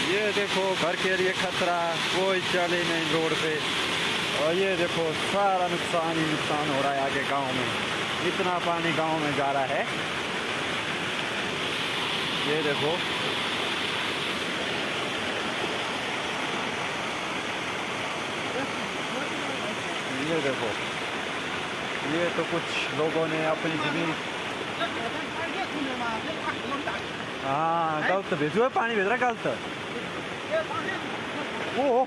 ये देखो घर के लिए खतरा, कोई चले नहीं रोड पे। और ये देखो सारा नुकसान ही नुकसान हो रहा है आगे गांव में, इतना पानी गांव में जा रहा है। ये देखो ये देखो, ये तो कुछ लोगों ने अपनी जमीन, हाँ गलत भेजो है, पानी भेज रहा है गलत। वो